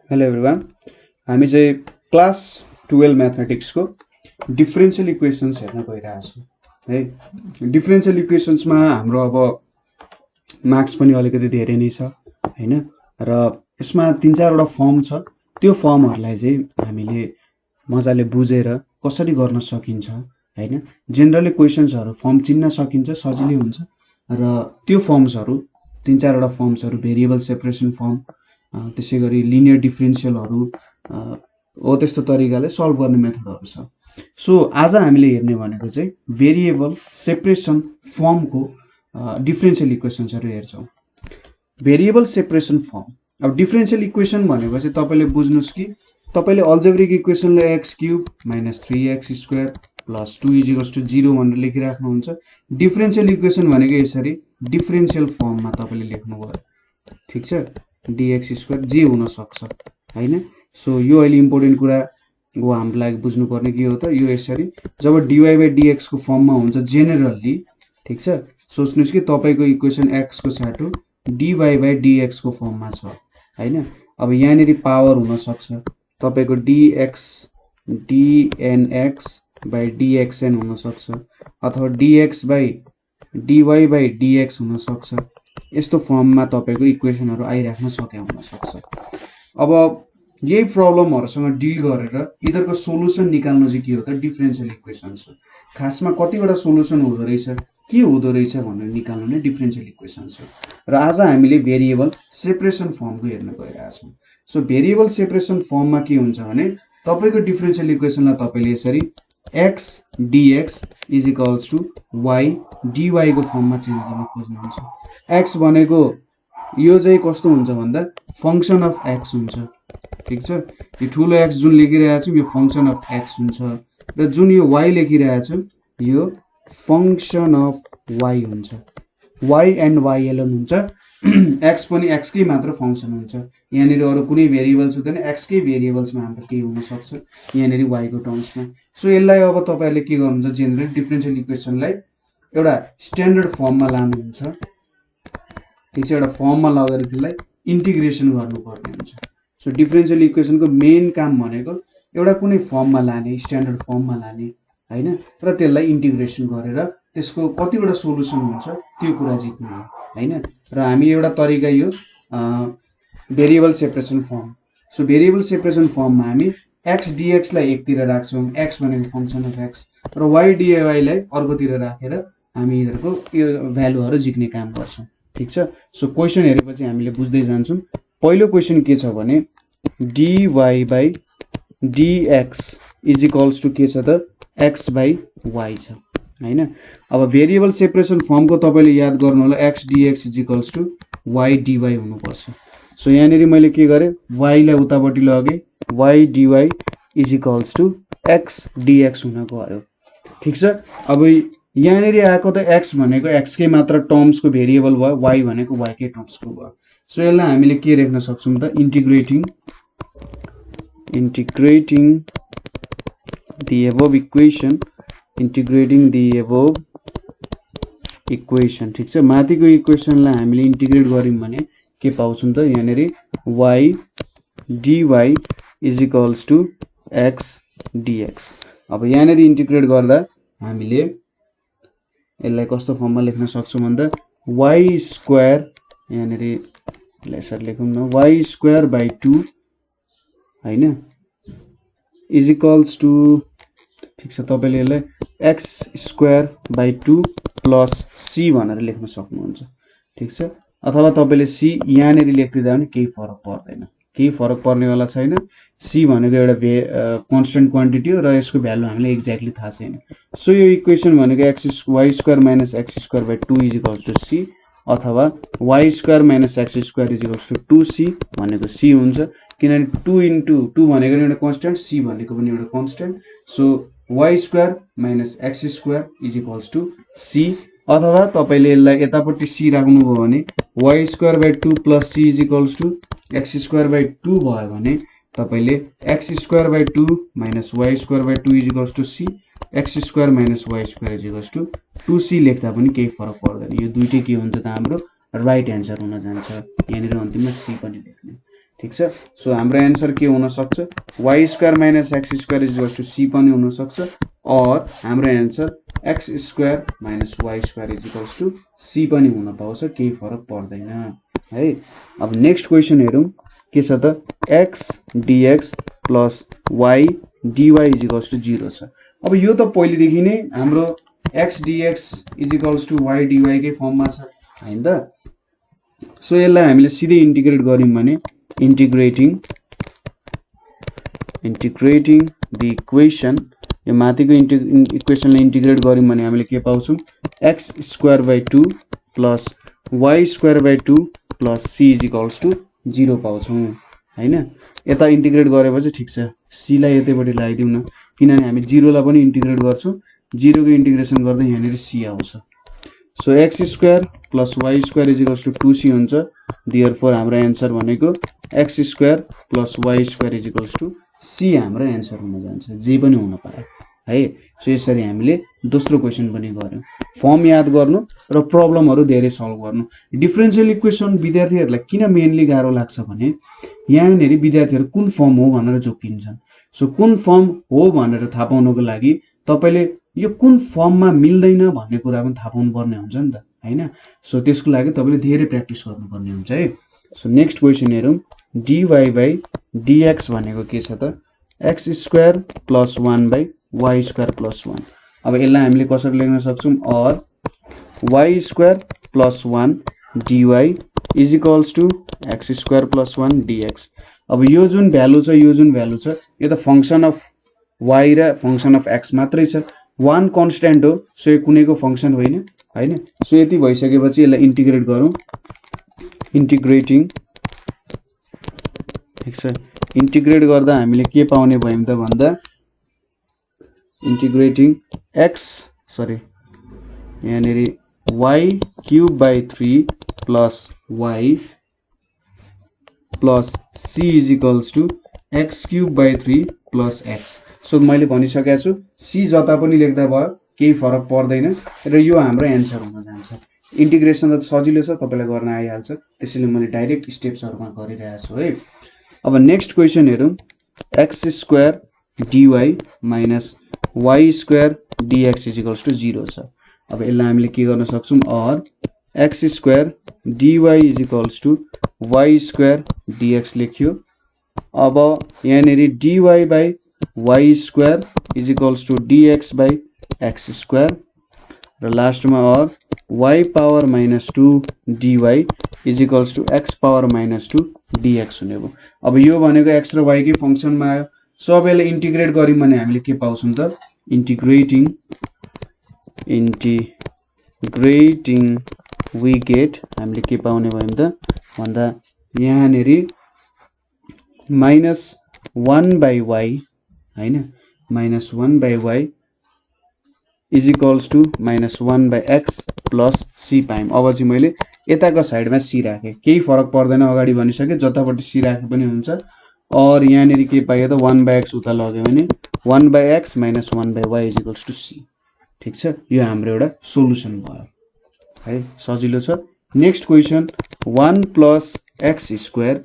Hello everyone, हामी चाहिँ class 12 म्याथमेटिक्सको differential equations हेर्न गइरहेको छौँ है। डिफरेन्शियल इक्वेसन्समा हाम्रो अब मार्क्स पनि अलिकति धेरै नै छ हैन, र यसमा 3-4 वटा फर्म छ। त्यो फर्महरूलाई चाहिँ हामीले मजाले बुझेर कसरी गर्न सकिन्छ हैन। जेनरली क्वेसन्सहरू फर्म चिन्न सकिन्छ, सजिलै हुन्छ। र त्यो फर्म्सहरू 3-4 वटा फर्म्सहरू भेरिएबल सेपरेसन फर्म, त्यसै गरी लिनियर डिफरेन्शियलहरू हो, त्यस्तो तरिकाले सल्भ गर्ने मेथडहरू छ। सो आज हामीले हेर्ने भनेको चाहिँ भेरिएबल सेपरेसन फर्मको डिफरेन्शियल इक्वेसन्सहरू हेर्छौँ। भेरिएबल सेपरेसन फर्म, अब डिफरेन्शियल इक्वेसन भनेको चाहिँ तपाईँले बुझ्नुहोस् कि तपाईँले अल्जेब्रिक इक्वेसनलाई x cube minus 3x square plus 2 = 0 भनेर लेखिराख्नुहुन्छ। डिफरेन्शियल इक्वेसन भनेको यसरी डिफरेन्शियल फर्ममा तपाईँले लेख्नुभयो, ठिक छ। dx स्क्वायर जे हुन सक्छ हैन। सो यो अहिले इम्पोर्टेन्ट कुरा हो, हाम्रो लागि बुझ्नुपर्ने के हो त, यो यसरी जब dy/dx को फर्ममा हुन्छ जेनरली, ठिक छ। सोच्नुस् कि तपाईको इक्वेसन x को साटो dy/dx को फर्ममा छ हैन। अब यहाँनेरि पावर हुन सक्छ तपाईको dx dnx/dxn हुन सक्छ, अथवा dx/dy/dx हुन सक्छ। यस्तो फर्ममा तपाईको इक्वेसनहरु आइराख्न सके हुन सक्छ। अब यही प्रब्लमहरुसँग डिल गरेर इदरको सोलुसन निकाल्नु चाहिँ के हो त, डिफरेन्शियल इक्वेसन्स हो। खासमा कतिवटा सोलुसन हुँदो रहेछ, के हुँदो रहेछ भनेर निकाल्नु नै डिफरेन्शियल इक्वेसन्स हो। र आज हामीले भेरिएबल सेपरेसन फर्मको हेर्न गइरहेका छौं। सो भेरिएबल सेपरेसन फर्ममा के हुन्छ भने तपाईको डिफरेन्शियल इक्वेसनलाई तपाईले यसरी x dx = y dy को फर्ममा चेन्ज गर्न खोज्नुहुन्छ। x भनेको यो चाहिँ कस्तो हुन्छ भन्दा फंक्सन अफ x हुन्छ, ठीक छ। यो ठुलो x जुन लेखिरहेको छु यो फंक्सन अफ x हुन्छ, र जुन यो y लेखिरहेको छु यो फंक्सन अफ y हुन्छ। y एन्ड y एलन हुन्छ, x पनि x कै मात्र फंक्सन हुन्छ। यहाँनेरि अरु कुनै भेरिएबल्स हुँदैन, x कै भेरिएबल्समा हाम्रो के हुन सक्छ यहाँनेरि y को टर्म्समा। सो यसलाई अब तपाईहरुले के गर्नुहुन्छ, जेनरल डिफरेन्शियल इक्वेसनलाई एउटा स्ट्यान्डर्ड फर्ममा लानुहुन्छ, ठीक छ। एउटा फर्ममा लगेर त्यसलाई इन्टिग्रेसन गर्नुपर्ने हुन्छ। सो डिफरेन्शियल इक्वेसनको मेन काम भनेको एउटा कुनै फर्ममा लाने, स्ट्यान्डर्ड फर्ममा लाने हैन, र त्यसलाई इन्टिग्रेसन गरेर त्यसको कतिवटा सोलुसन हुन्छ त्यो कुरा जित्नु हो हैन। र हामी एउटा तरिका यो variable separation form. So variable separation फर्ममा हामी x dx लाई एकतिर राख्छौं, x भनेको फंक्सन अफ x, र y dy लाई अर्कोतिर राखेर हामी यिनीहरुको यो भ्यालुहरु जिक्ने काम गर्छौं, ठीक छ। सो क्वेशन हेरेपछि हामीले बुझ्दै जान्छौं। पहिलो क्वेशन के छ भने dy/dx = के छ त, x/y छ हैन। अब भेरिएबल सेपरेसन फर्मको तपाईले याद गर्नु होला x dx = y dy हुनु पर्छ। सो यहाँनेरि मैले के गरे, y लाई उतापटि लगे, y dy = x dx हुन गयो, ठीक छ। अब यहाँनेरि आएको त x भनेको x कै मात्र टर्म्सको भेरिएबल भयो, y भनेको y कै टर्म्सको भयो। सो यसलाई हामीले के लेख्न सक्छौं त, इन्टिग्रेटिङ the above equation, ठीक छ। माथिको इक्वेसनलाई हामीले इन्टिग्रेट गर्यौं भने के पाउँछौं त, यहाँनेरि y dy = x dx। अब यहाँनेरि इन्टिग्रेट गर्दा हामीले यसलाई कस्तो फर्ममा लेख्न सक्छौं भन्दा y स्क्वायर, यहाँनेरि यसरी लेखौं न, y²/2 हैन = ठीक छ। तपाईले यसलाई x²/2 प्लस c भनेर लेख्न सक्नुहुन्छ, ठीक छ। अथवा तपाईले c यहाँनेरि लेख्दिदा पनि केही फरक पर्दैन, केही फरक पर्नेवाला छैन। c भनेको एउटा कन्स्टन्ट क्वान्टिटी हो र यसको भ्यालु हामीले एक्ज्याक्टली थाहा छैन। सो यो इक्वेसन भनेको y² - x²/2 = c, अथवा y² - x² = 2c भनेको c हुन्छ, किनभने 2 * 2 भनेको एउटा कन्स्टन्ट, c भनेको पनि एउटा constant. So y² - x² = c, अथवा तपाईले यसलाई यतापट्टि c राख्नुभयो भने y²/2 + c = x²/2 भयो भने तपाईले x²/2 - y²/2 = c, x² - y² = 2c लेख्दा पनि केही फरक पर्दैन। यो दुईटै के हुन्छ त, हाम्रो राइट एन्सर हुन जान्छ। यहाँनेर अन्तिममा c पनि लेख्ने, ठीक छ। सो हाम्रो एन्सर के हुन सक्छ y square minus x square is equals to c पनि हुन सक्छ और हाम्रो answer x square minus y square is equals to c पनि हुन पाउँछ, केही फरक पर्दैन है। अब नेक्स्ट क्वेशन हेरौँ के छ त x dx plus y dy is equals to 0 छ। अब यो त पहिलेदेखि नै हाम्रो x dx is equals to y dy कै फर्ममा छ हैन त। सो यसलाई हामीले सिधै इन्टिग्रेट गर्यौं भने integrating the equation, यो माथिको इक्वेसनलाई इन्टिग्रेट गर्यौं भने हामीले के पाउँछौं x square by 2 plus y square by 2 plus c is equals to 0 पाउँछौं हैन। यता इन्टिग्रेट गरेपछि ठीक छ, c लाई यतैपटि लगाइदिउँ न, किनभने हामी 0 लाई पनि इन्टिग्रेट गर्छौं, 0 को इन्टिग्रेसन गर्दा यहाँनिर c आउँछ। So x square plus y square is equals to 2c हुन्छ। देयरफोर हाम्रो एन्सर भनेको x square plus y square is equals to c हाम्रो एन्सर हुन जान्छ, जे पनि हुन पाए है। सो यसरी हामीले दोस्रो क्वेशन पनि गर्यौं। फर्म याद गर्नु र प्रब्लमहरु धेरै सल्भ गर्नु। डिफरेन्शियल इक्वेसन विद्यार्थीहरुलाई किन मेनली गाह्रो लाग्छ भने यहाँनेरि विद्यार्थीहरु कुन फर्म हो भनेर जोकिन्छन्। सो कुन फर्म हो भनेर थाहा पाउनको लागि तपाईले यो कुन फर्ममा मिल्दैन भन्ने कुरा पनि थाहा पाउनु पर्ने हुन्छ नि त हैन। सो त्यसको लागि तपाईले धेरै प्र्याक्टिस गर्नुपर्ने हुन्छ है। सो नेक्स्ट क्वेशन हेरौं dy बाइ dx भनेको के छ त x square plus 1 by y square plus 1। अब यसलाई हामीले कसरी लेख्न सक्छौं और y square plus 1 dy is equals to x square plus 1 dx। अब यो जुन भ्यालु छ यो जुन भ्यालु छ यो त फंक्सन अफ y र फंक्सन अफ x मात्रै छ, 1 कन्स्ट्यान्ट हो, सो यो कुनैको फंक्सन होइन हैन। सो यति भइसकेपछि यसलाई इन्टिग्रेट गरौँ, इन्टिग्रेटिङ ठीक छ। इन्टिग्रेट गर्दा हामीले के पाउने भयौं त भन्दा इन्टिग्रेटिङ यहाँनेरि y cube by 3 plus y plus c is equals to x cube by 3 plus x। So मैले भनिसकेको छु c जता पनि लेख्दा भयो, केही फरक पर्दैन र यो हाम्रो एन्सर हुन जान्छ। इन्टिग्रेसन त सजिलो छ, तपाईलाई गर्न आइहाल्छ, त्यसैले मैले डाइरेक्ट स्टेप्सहरुमा गरिरहेको छु है। अब नेक्स्ट क्वेशन हेरौं x square dy minus y square dx is equals to 0 छ। अब यसलाई हामीले के गर्न सक्छौं और x square dy is equals to y square dx लेख्यो। अब यहाँनेरि dy by y square is equals to dx by x square र लास्टमा और y power minus 2 dy is equals to x power minus 2 dx हुने भयो। अब यो भनेको x र y कै फंक्सनमा आयो। सो अब यसलाई इन्टिग्रेट गर्यौं भने हामीले के पाउँछौं त इन्टिग्रेटिङ वी गेट हामीले के पाउने भयौं त भन्दा यहाँनेरि माइनस 1 बाइ y हैन, minus 1 by y is equals to minus 1 by x plus c पायौं। अब चाहिँ मैले यताको साइडमा c राखे, केही फरक पर्दैन, अगाडि भनिसके जतापटि c राखे पनि हुन्छ। और यहाँनेरि के पायो त 1 बाइ x उता लग्यो भने 1 by x minus 1 by y is equals to c। ठीक छ, यो हाम्रो एउटा सोलुसन भयो है, सजिलो छ। Next question 1 plus x square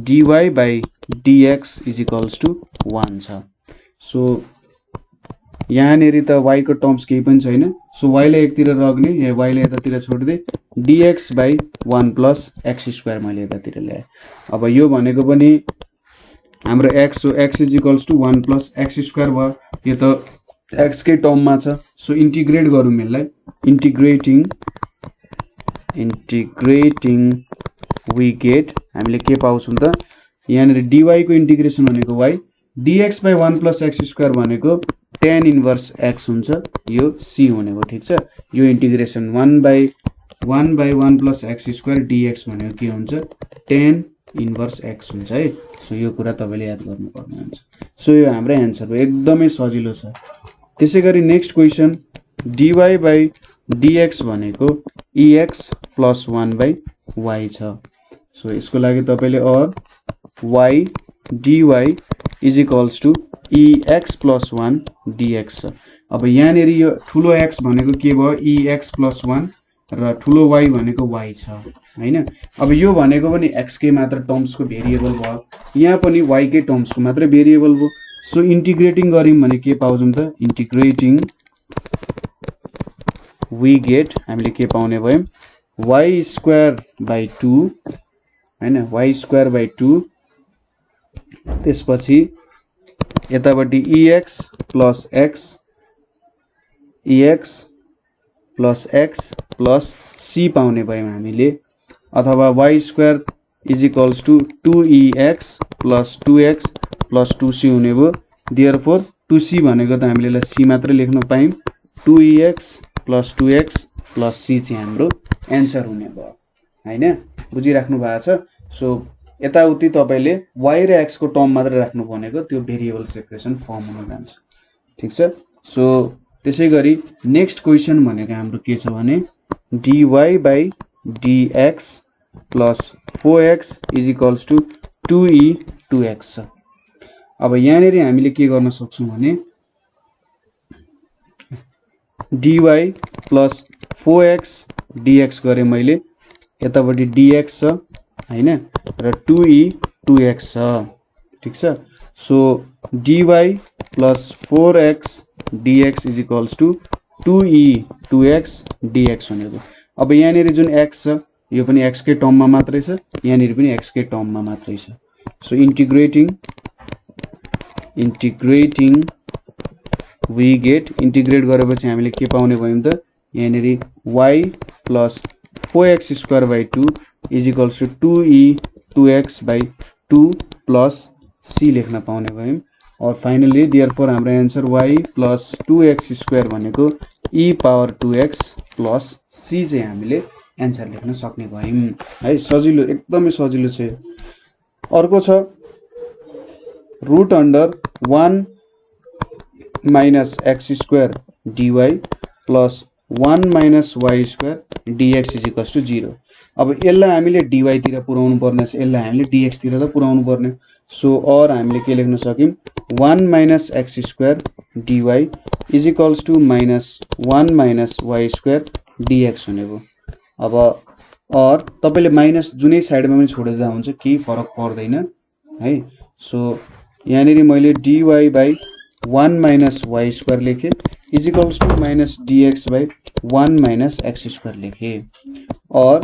dy by dx is equals to 1 छ। सो यहाँनेरि त y को टर्म्स केही पनि छैन, सो y लाई एकतिर राख्ने, या y लाई यतातिर छोड्दै dx by 1 plus x square मैले यतातिर ल्याए। अब यो भनेको पनि हाम्रो x हो, x is equals to 1 plus x square भयो, यो त x कै टर्ममा छ। सो इन्टिग्रेट गरौँ यसलाई, इन्टिग्रेटिङ वी गेट हामीले के पाउँछौं त यहाँनेरि dy को इन्टिग्रेसन भनेको y, dx by 1 plus x square भनेको tan इन्भर्स x हुन्छ, यो c हुने भयो। ठीक छ, यो integration 1 by 1 plus x square dx भनेको के हुन्छ tan इन्भर्स x हुन्छ है। सो यो कुरा तपाईले याद गर्नुपर्ने हुन्छ। सो यो हाम्रो एन्सर हो, एकदमै सजिलो छ। त्यसैगरी next question dy by dx भनेको ex प्लस 1 बाइ y छ। सो यसको लागि तपाईले और y dy is equals to ex plus 1 dx छ। अब यहाँनेरि यो ठुलो x भनेको के भयो ex प्लस 1 र ठुलो y भनेको y छ हैन। अब यो भनेको पनि x कै मात्र टर्म्सको भेरिएबल भयो, यहाँ पनि y कै टर्म्सको मात्र भेरिएबल भयो। सो इन्टिग्रेटिङ गर्यौं भने के पाउँछौं त, इन्टिग्रेटिङ वी गेट हामीले के पाउने भयौं, y स्क्वायर बाइ 2 हैन, y स्क्वायर बाइ 2, त्यसपछि यतापट्टि ex plus x plus c पाउने भयौं हामीले, अथवा y square is equals to 2ex plus 2x plus 2c हुने भयो। देयरफोर 2c भनेको त हामीले c मात्र लेख्न पायौं, 2ex plus 2x plus c चाहिँ हाम्रो एन्सर हुने भयो हैन। बुझिराख्नु भएको छ। सो यताउति तपाईले y र x को टर्म मात्र राख्नु भनेको त्यो भेरिएबल सेपरेसन फर्म हुन जान्छ, ठीक छ। सो त्यसैगरी नेक्स्ट क्वेशन भनेको हाम्रो के छ भने dy by dx plus 4x is equals to 2e 2x छ। अब यहाँनेरि हामीले के गर्न सक्छौं भने dy प्लस 4x dx गरे मैले, यतापट्टि dx छ हैन र 2e 2x छ, ठीक छ। So dy plus 4x dx is equals to 2e 2x dx हुने भयो। अब यहाँनेरि जुन x छ यो पनि x कै टर्ममा मात्रै छ, यहाँनेरि पनि x कै टर्ममा मात्रै छ। So integrating we get, integrate गरेपछि हामीले के पाउने भयौं त, यहाँनेरि y plus 4x square by 2 is equals to 2e 2x by 2 plus c लेख्न पाउने भयौं। और फाइनली देयरफोर हाम्रो answer y plus 2x square भनेको e power 2x plus c चाहिँ हामीले एन्सर लेख्न सक्ने भयौं है। सजिलो, एकदमै सजिलो छ। अर्को छ root under 1 minus x square dy plus 1 minus y square dx is equals to 0। अब यसलाई हामीले dy तिर पुर्याउनु पर्ने छ, यसलाई हामीले dx तिर त पुर्याउनु पर्ने। सो और हामीले के लेख्न सक्यौं, 1 minus x square dy is equals to minus 1 minus y square dx हुने भयो। अब और तपाईले माइनस जुनै साइडमा पनि छोडिदिँदा हुन्छ, केही फरक पर्दैन है। सो यहाँनेरि मैले dy by 1 minus y square लेखे is equals to minus dx by 1 minus x square लेखे, और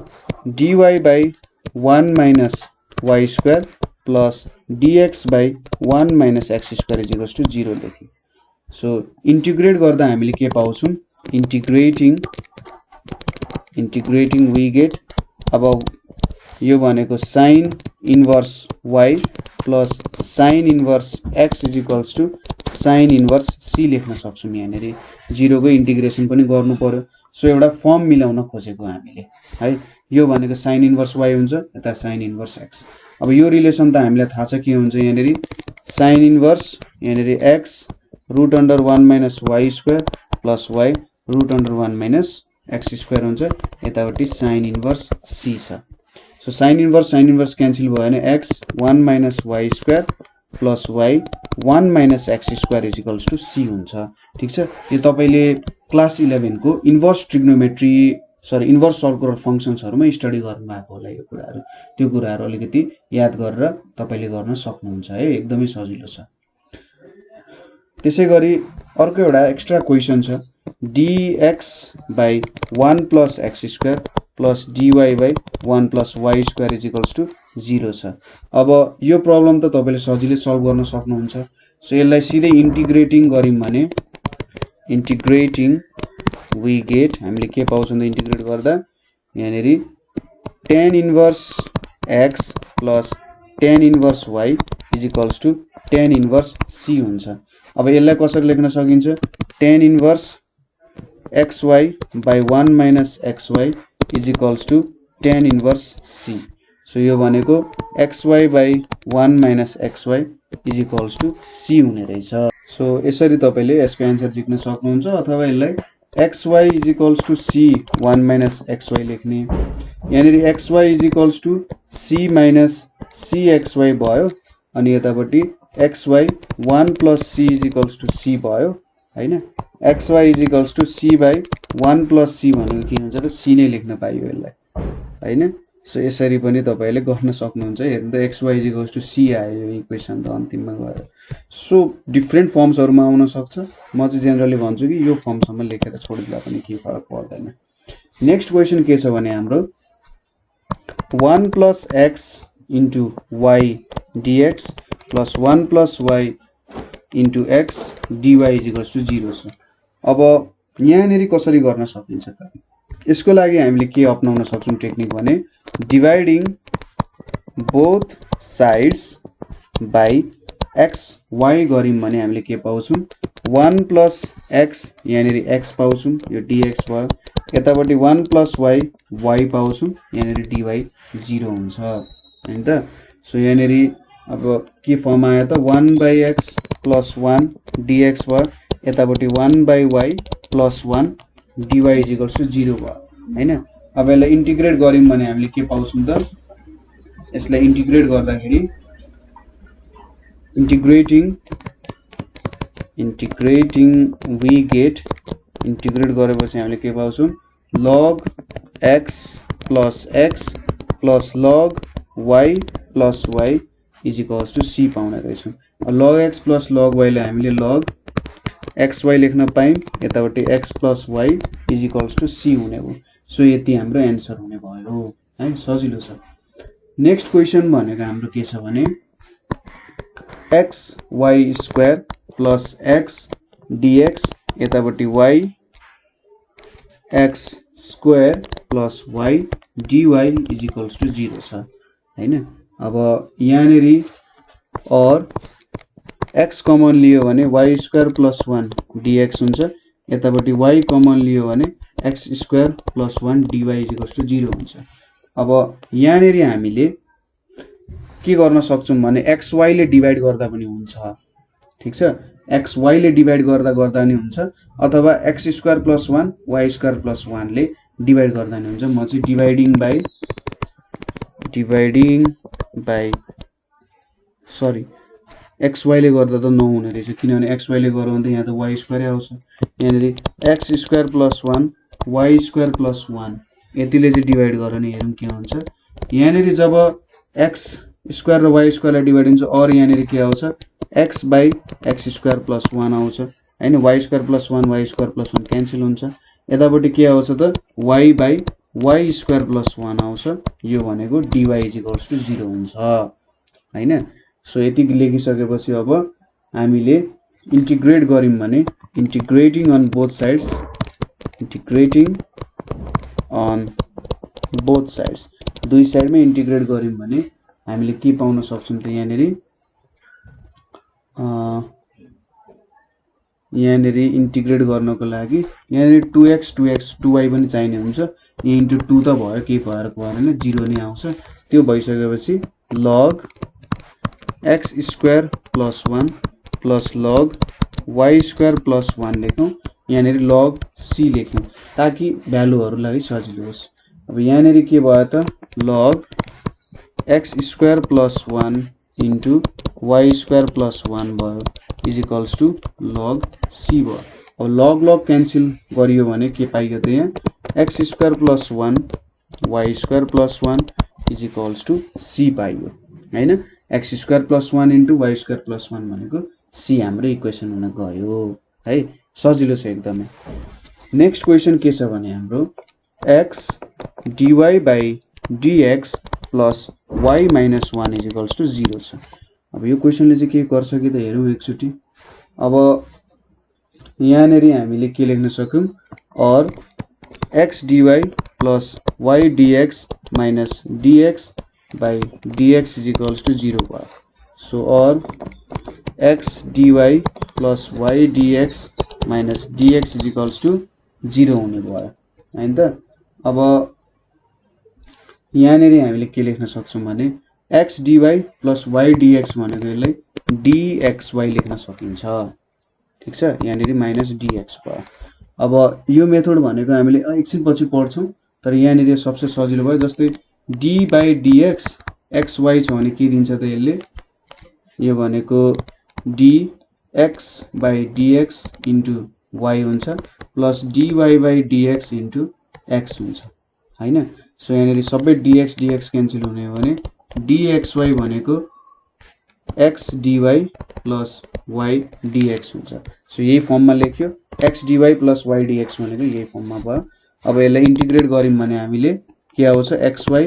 dy by 1 minus y square plus dx by 1 minus x square is equals to 0 लेखे। सो इन्टिग्रेट गर्दा हामीले के पाउँछौं, integrating we get, अब यो भनेको sine inverse y plus sine inverse x is equals to sine inverse c लेख्न सक्छौं। यहाँनेरि 0 को इन्टिग्रेसन पनि गर्नु पर्यो। सो एउटा फर्म मिलाउन खोजेको हामीले है। यो भनेको साइन इन्भर्स y हुन्छ, यता साइन इन्भर्स x। अब यो रिलेसन त हामीलाई थाहा छ के हुन्छ, यहाँनेरि साइन इन्भर्स यहाँनेरि x root under 1 minus y square plus y root under 1 minus x square हुन्छ, यतापट्टि साइन इन्भर्स c छ। सो साइन इन्भर्स क्यान्सल भयो भने x 1 minus y square plus y 1 minus x square is equals to c हुन्छ, ठीक छ। यो तपाईले क्लास 11 को इन्भर्स ट्रिग्नोमेट्री इन्भर्स सर्कुलर फंक्शन्सहरुमा स्टडी गर्नु भएको होला। यो कुराहरु, त्यो कुराहरु अलिकति याद गरेर तपाईले गर्न सक्नुहुन्छ है, एकदमै सजिलो छ। त्यसैगरी अर्को एउटा एक्स्ट्रा क्वेशन छ, dx by 1 plus x square plus dy by 1 plus y square is equals to 0 छ। अब यो प्रब्लम त तपाईले सजिलै सल्भ गर्न सक्नुहुन्छ। सो यसलाई सिधै इन्टिग्रेटिङ गर्यौं भने इन्टिग्रेटिङ वी गेट, हामीले के पाउँछौं त इन्टिग्रेट गर्दा, यहाँनेरि tan inverse x plus tan inverse y is equals to tan inverse c हुन्छ। अब यसलाई कसरी लेख्न सकिन्छ, tan inverse xy by 1 minus xy is equals to tan inverse c। So यो भनेको xy by 1 minus xy is equals to c हुने रहेछ। सो यसरी तपाईले यसको एन्सर लेख्न सक्नुहुन्छ, अथवा यसलाई xy is equals to c 1 minus xy लेख्ने। यहाँनेरि xy is equals to c minus cxy भयो, अनि यतापट्टि xy 1 plus c is equals to c भयो हैन xy equals to c by 1 plus c भनेको के हुन्छ त c नै लेख्न पाइयो यसलाई हैन सो यसरी पनि तपाईले गर्न सक्नुहुन्छ हेर्नु त xy इक्वल्स टु c आयो यो इक्वेसन त अन्तिममा गएर सो डिफरेन्ट फर्म्सहरुमा आउन सक्छ म चाहिँ जेनरली भन्छु कि यो फर्मसम्म लेखेर छोडिदिँदा पनि केही फरक पर्दैन नेक्स्ट क्वेशन के छ भने हाम्रो 1 plus x into y dx plus 1 plus y into x dy is equals to 0 छ अब यहाँनेरि कसरी गर्न सकिन्छ त यसको लागि हामीले के अपनाउन सक्छौं टेक्निक भने dividing both sides by x y गरिम भने हामीले के पाउँछौं 1 plus x यहाँनेरि x पाउँछौं यो dx भयो यतापटि 1 plus y y पाउँछौं यहाँनेरि dy 0 हुन्छ हैन त सो यहाँनेरि अब के फर्म आयो त 1 by x plus 1 dx भयो यतापटि 1 by y plus 1 dy is equals to 0 भयो हैन अब यसलाई इन्टिग्रेट गरिम भने हामीले के पाउँछौं त यसलाई इन्टिग्रेट गर्दाखेरि integrating we get integrate गरेपछि हामीले के पाउँछौं log x plus log y plus y is equals to c पाउने रहेछौं log x plus log y लाई हामीले log xy लेख्न पायौं यतापटि x plus y is equals to c हुने भयो सो यति हाम्रो आन्सर हुने भयो है सजिलो छ नेक्स्ट क्वेशन भनेको हाम्रो के छ भने x y square plus x dx यतापटि y x square plus y dy is equals to 0 छ हैन अब यहाँनेरि और x कमन लियो भने y square plus 1 dx हुन्छ यतापटि y कमन लियो भने x square plus 1 dy is equals to 0 हुन्छ अब यहाँनेरि हामीले के गर्न सक्छौं भने xy ले डिवाइड गर्दा पनि हुन्छ ठीक छ xy ले डिवाइड गर्दा पनि हुन्छ अथवा x square plus 1 y square plus 1 ले डिवाइड गर्दा नि हुन्छ म चाहिँ xy ले गर्दा त नहुने रहेछ किनभने xy ले गरौँ भने यहाँ त y स्क्वायर आउँछ यहाँनेरि x square plus 1 y square plus 1 यतिले चाहिँ डिवाइड गरौँ नि हेरौँ के हुन्छ यहाँनेरि जब x स्क्वायर र y स्क्वायर लाई डिवाइड हुन्छ और यहाँनेरि के आउँछ x by x square plus 1 आउँछ हैन y square plus 1 y square plus 1 cancel हुन्छ यतापटि के आउँछ त y by y square plus 1 आउँछ यो भनेको dy is equals to 0 हुन्छ हैन सो यति लेखिसकेपछि अब हामीले इन्टिग्रेट गरिम भने integrating on both sides दुई साइडमा इन्टिग्रेट गरिम भने हामीले के पाउन सक्छौं त यहाँनेरि इन्टिग्रेट गर्नको लागि यहाँनेरि 2x 2y पनि चाहिने हुन्छ यहाँ इन्टु 2 त भयो के भएर भएन 0 नै आउँछ त्यो भइसकेपछि log x square plus 1 plus log y square plus 1 लेखौं यहाँनेरि log c लेख्यौं ताकि भ्यालुहरुलाई सजिलो होस् अब यहाँनेरि के भयो त log x square plus 1 into y square plus 1 भयो is equals to log c भयो अब log क्यान्सल गरियो भने के पाइयो त यहाँ x square plus 1 y square plus 1 is equals to c पाइयो हैन x square plus 1 into y square plus 1 भनेको c हाम्रो इक्वेसन हुन गयो है सजिलो छ एकदमै नेक्स्ट क्वेशन के छ भने हाम्रो x dy by dx plus y minus 1 is equals to 0 छ अब यो क्वेशनले चाहिँ के गर्छ कि त हेरौं एकचोटी अब यहाँनेरि हामीले के लेख्न सक्यौं और x dy plus y dx minus dx by dx is equals to 0 भयो so or x dy plus y dx minus dx is equals to 0 हुने भयो हैन त अब यहाँनेरि हामीले के लेख्न सक्छौं भने x dy plus y dx भनेको यसलाई dxy लेख्न सकिन्छ ठीक छ यहाँनेरि माइनस dx भयो अब यो मेथड भनेको हामीले एकछिन पछि पढ्छौं तर यहाँनेरि सबसे सजिलो भयो जस्तै d by dx xy छ भने के दिन्छ त यसले यो भनेको dx by dx into y हुन्छ plus dy by dx into x हुन्छ हैन। सो यहाँनिर सबै dx dx क्यान्सल हुने हो भने dxy भनेको x dy plus y dx हुन्छ। सो यही फर्ममा लेख्यो x dy plus y dx भनेको यही फर्ममा भयो। अब यसलाई इन्टिग्रेट गर्यौं भने हामीले के आउँछ xy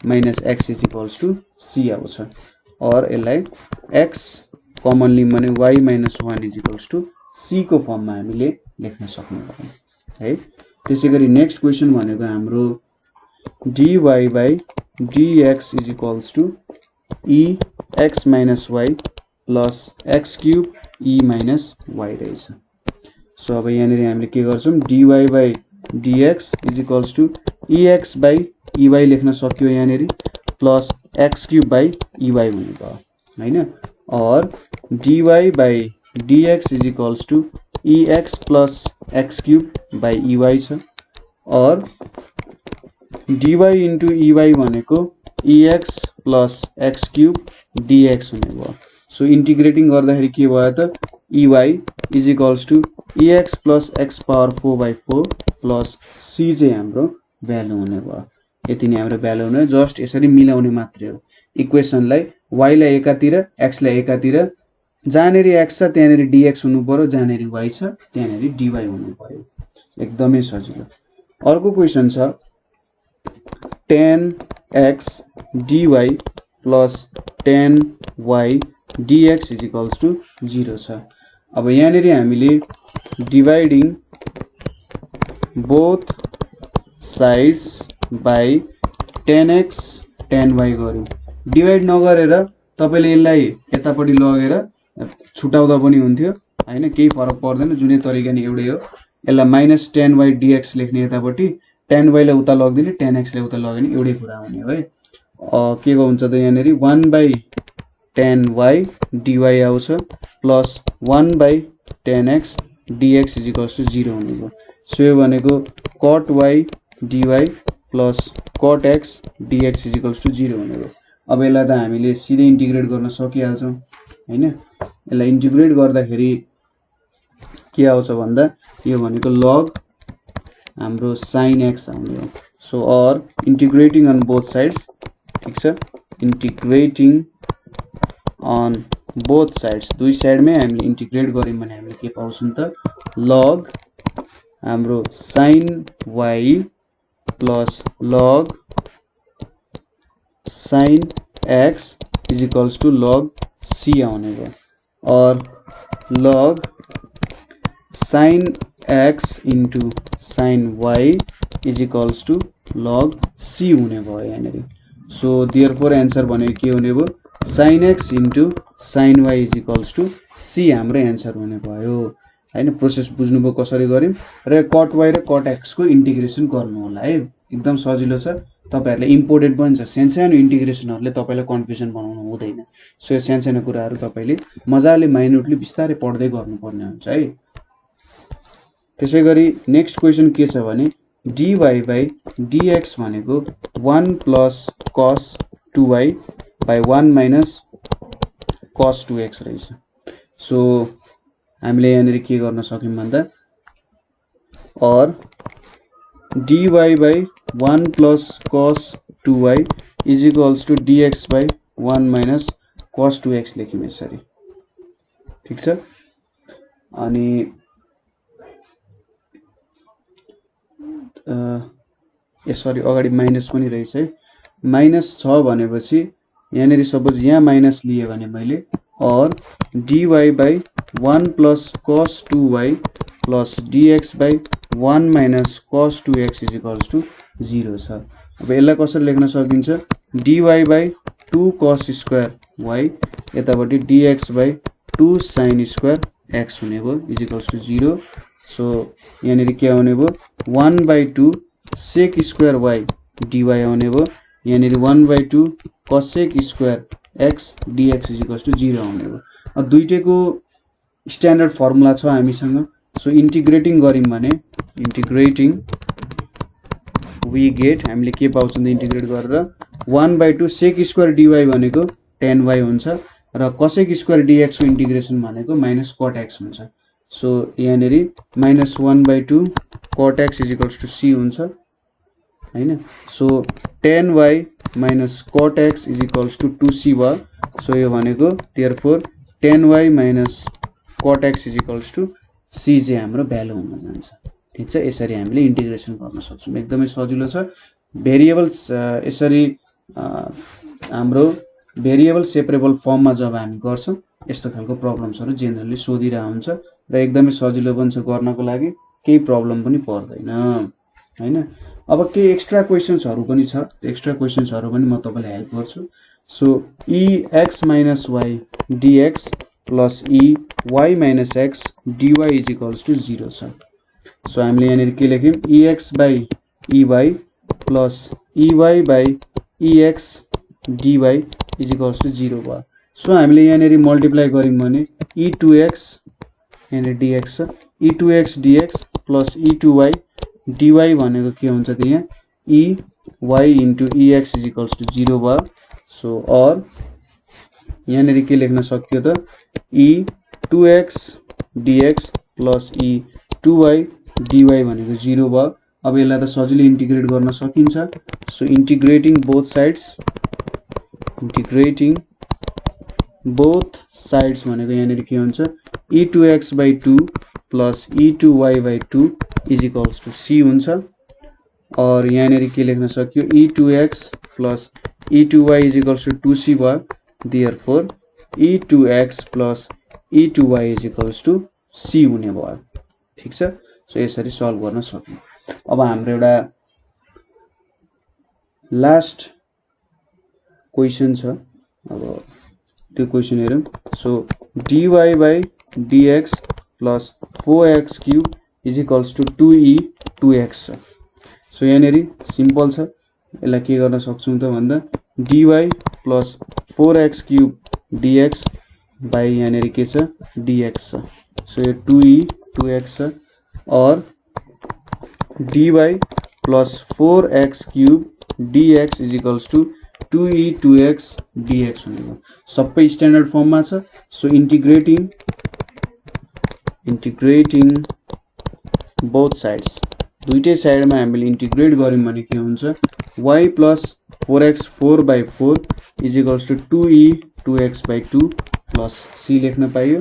minus x is equals to c आउँछ। और यसलाई x कमन लियौं भने y minus 1 is equals to c को फर्ममा हामीले लेख्न सक्ने भयौं है। त्यसैगरी नेक्स्ट क्वेशन भनेको हाम्रो dy by dx is equals to e x minus y plus x cube e minus y रहेछ। सो अब यहाँनिर हामीले के गर्छौं dy by dx is equals to ex by ey लेख्न सक्यो यहाँनिर plus x cube by ey हुने भयो हैन। और dy by dx is equals to ex plus x cube by ey छ। और dy इन्टु ey भनेको ex plus x cube dx हुने भयो। सो इन्टिग्रेटिङ गर्दाखेरि के भयो त ey is equals to ex plus x power 4/4 plus c चाहिँ हाम्रो भ्यालु हुने भयो। यति नै हाम्रो भ्यालु हुने, जस्ट यसरी मिलाउने मात्रै हो। इक्वेसनलाई y लाई एकातिर x लाई एकातिर, जहाँनेरि x छ त्यहाँनेरि dx हुनु पर्यो, जहाँनेरि y छ त्यहाँनेरि dy हुनु पर्यो। एकदमै सजिलो। अर्को क्वेशन छ tan x dy plus tan y dx is equals to 0 छ। अब यहाँनेरि हामीले dividing both sides by tan x tan y गर्यौं। डिवाइड नगरेर तपाईले यसलाई यतापटि लगेर छुटाउँदा पनि हुन्थ्यो हैन, केही फरक पर्दैन, जुनै तरिका नै एउटै हो। यसलाई माइनस tan y dx लेख्ने यतापटि, tan y लाई उता लगिदिने, tan x लाई उता लगिदिने, एउटै कुरा हुने हो है। के को हुन्छ त यहाँनेरि 1 बाई tan y dy आउँछ plus 1 by tan x dx is equals to 0 हुने भयो। सो यो भनेको cot y dy plus cot x dx is equals to 0 हुने भयो। अब यसलाई त हामीले सिधै इन्टिग्रेट गर्न सकिहाल्छौं हैन। यसलाई इन्टिग्रेट गर्दाखेरि के आउँछ भन्दा यो भनेको log हाम्रो sin x आउने हो। सो और इन्टिग्रेटिङ अन बोथ साइड्स, ठीक छ, इन्टिग्रेटिङ अन बोथ साइड्स, दुई साइडमै हामीले इन्टिग्रेट गर्यौं भने हामीले के पाउँछौं त log हाम्रो sin y plus log sin x is equals to log c आउने भयो। और log sin x into sin y is equals to log c हुने भयो यहाँनेरि। सो देयरफोर एन्सर भनेको के हुने भयो sin x into sin y is equals to c हाम्रो एन्सर हुने भयो हैन। प्रोसेस बुझ्नुभयो कसरी गर्यौं, र cot y र cot x को इन्टिग्रेसन गर्नु होला है। एकदम सजिलो छ, तपाईहरुले इम्पोर्टेन्ट पनि छ। सानो इन्टिग्रेसनहरुले तपाईलाई कन्फ्युजन बनाउनु हुँदैन। सो यो सानो कुराहरु तपाईले मजाले माइन्युटली बिस्तारै पढ्दै गर्नुपर्ने हुन्छ है। त्यसैगरी नेक्स्ट क्वेशन के छ भने dy बाई dx भनेको 1 plus cos 2y by 1 minus cos 2x रहेछ। सो हामीले यहाँनेरि के गर्न सक्यौं भन्दा और dy by 1 plus cos 2y is equals to dx by 1 minus cos 2x लेख्यौं यसरी, ठीक छ। अनि सरी अगाडि माइनस पनि रहेछ है। माइनस छ भनेपछि यहाँनेरि सपोज यहाँ माइनस लिए भने मैले और dy by 1 plus cos 2y plus dx by 1 minus cos 2x is equals to 0 छ। अब यसलाई कसरी लेख्न सकिन्छ dy by 2 cos square y यतापटि dx by 2 sin square x हुने भयो इज इक्वल्स टु 0। सो यहाँनेरि के आउने भयो 1 by 2 sec square y dy आउने भयो, यहाँनेरि 1 by 2 cosec square x dx is equals to 0 आउने भयो। अब दुईटैको स्ट्यान्डर्ड फर्मुला छ हामीसँग। सो इन्टिग्रेटिङ गर्यौं भने इन्टिग्रेटिङ वी गेट हामीले के पाउँछौं इन्टिग्रेट गरेर 1 बाई 2 sec स्क्वायर dy भनेको tan y हुन्छ र cosec स्क्वायर dx को इन्टिग्रेसन भनेको माइनस cot x हुन्छ। सो यहाँनेरि -1/2 cot x = c हुन्छ हैन so tan y minus cot x = 2c भयो सो यो भनेको therefore tan y minus cot x = c चाहिँ हाम्रो भ्यालु हुन जान्छ ठीक छ यसरी हामीले इन्टिग्रेसन गर्न सक्छौं एकदमै सजिलो छ भेरिएबल्स यसरी हाम्रो भेरिएबल सेपरेबल फर्ममा जब हामी गर्छौं यस्तो खालको प्रब्लम्सहरु जेनरली सोधिरा हुन्छ र एकदमै सजिलो पनि छ गर्नको लागि केही प्रब्लम पनि पर्दैन हैन अब के एक्स्ट्रा क्वेशन्सहरु पनि छ एक्स्ट्रा क्वेशन्सहरु पनि म तपाईलाई हेल्प गर्छु so ex minus y dx plus ey minus x dy = 0 छ सो हामीले यहाँनेरि के लेख्यौं ex by ey plus ey by ex dy = 0 भयो सो हामीले यहाँनेरि मल्टिप्लाई गर्यौं भने e2x यहाँनेरि dx छ e2x dx plus e2y dy भनेको के हुन्छ त यहाँ ey into ex = 0 भयो सो और यहाँनेरि के लेख्न सकियो त e2x dx plus e2y dy भनेको 0 भयो अब यसलाई त सजिलै इन्टिग्रेट गर्न सकिन्छ सो integrating both sides भनेको यहाँनेरि के हुन्छ e2x/2 plus e2y/2 = c हुन्छ और यहाँनेरि के लेख्न सक्यो e2x plus e2y = 2c भयो therefore e2x plus e2y = c हुने भयो ठीक छ सो यसरी सल्भ गर्न सक्यौं अब हाम्रो एउटा लास्ट क्वेशन छ अब त्यो क्वेशन हेरौं so dy/dx plus 4x³ = 2e2x so यहाँनेरि सिम्पल छ यसलाई के गर्न सक्छौं त भन्दा dy plus 4x³ dx by यहाँनेरि के छ dx छ सो यो 2e2x छ और dy plus 4x³ dx = 2e2x dx हुनेको सबै स्ट्यान्डर्ड फर्ममा छ सो इन्टिग्रेटिङ बोथ साइड्स दुईटै साइडमा हामीले इन्टिग्रेट गर्यौं भने के हुन्छ y plus 4x4/4 = 2e2x/2 plus c लेख्न पाइयो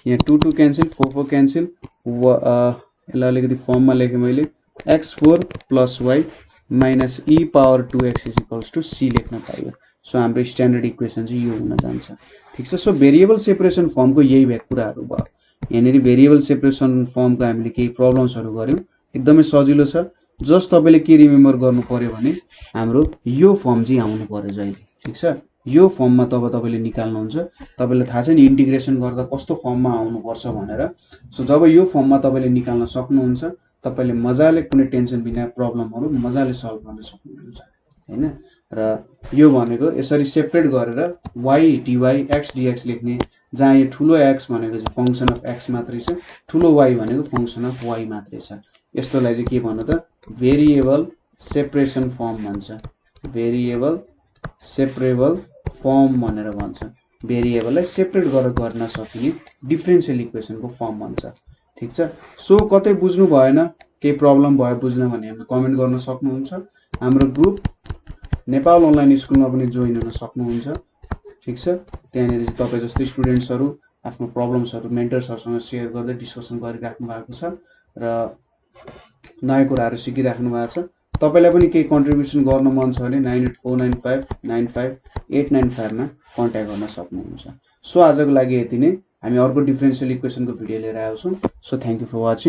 यहाँ 2 2 क्यान्सल 4 4 क्यान्सल यसलाई अलिकति फर्ममा लेखे मैले x4 plus y minus e⁻2x = c लेख्न पाइयो सो हाम्रो स्ट्यान्डर्ड इक्वेसन चाहिँ यो हुन जान्छ ठीक छ सो भेरिएबल सेपरेसन फर्मको यही भए कुराहरु भयो यहाँनेरि भेरिएबल सेपरेसन फर्मको हामीले केही प्रब्लम्सहरु गर्यौं एकदमै सजिलो छ जस्ट तपाईले के रिमेम्बर गर्नु पर्यो भने हाम्रो यो फर्म चाहिँ आउनु पर्यो जहिले ठीक छ यो फर्ममा तपाईले निकाल्नुहुन्छ तपाईलाई थाहा छ नि इन्टिग्रेसन गर्दा कस्तो फर्ममा आउनु पर्छ भनेर सो जब यो फर्ममा तपाईले निकाल्न सक्नुहुन्छ तपाईले मजाले कुनै टेन्सन बिना प्रब्लमहरु मजाले सल्भ गर्न सक्नुहुन्छ हैन र यो भनेको यसरी सेपरेट गरेर y dy x dx लेख्ने जहाँ यो ठुलो x भनेको चाहिँ फंक्सन अफ x मात्रै छ ठुलो y भनेको फंक्सन अफ y मात्रै छ यस्तोलाई चाहिँ के भन्नु त भेरिएबल सेपरेसन फर्म भन्छ भेरिएबल सेपरेबल फर्म भनेर भन्छ भेरिएबललाई सेपरेट गरेर गर्न सकिने डिफरेन्शियल इक्वेसनको फर्म भन्छ ठीक छ सो कतै बुझ्नु भएन केही प्रब्लम भयो बुझ्न भने हामी कमेन्ट गर्न सक्नुहुन्छ हाम्रो ग्रुप नेपाल अनलाइन स्कुलमा पनि जोइन हुन सक्नुहुन्छ ठीक छ त्यहाँनेरि तपाई जस्तै स्टुडेन्ट्सहरु आफ्नो प्रब्लम्सहरु मेन्टर्सहरुसँग शेयर गर्दै डिस्कसन गरिराख्नु भएको छ र नयाँ कुराहरु सिकिराख्नु भएको छ तपाईलाई पनि केही कन्ट्रिब्युसन गर्न मन छ भने 9849595895 मा कन्ट्याक्ट गर्न सक्नुहुन्छ सो आजको लागि यति नै हामी अर्को डिफरेन्शियल इक्वेसनको भिडियो लिएर आउँछौं so thank you for watching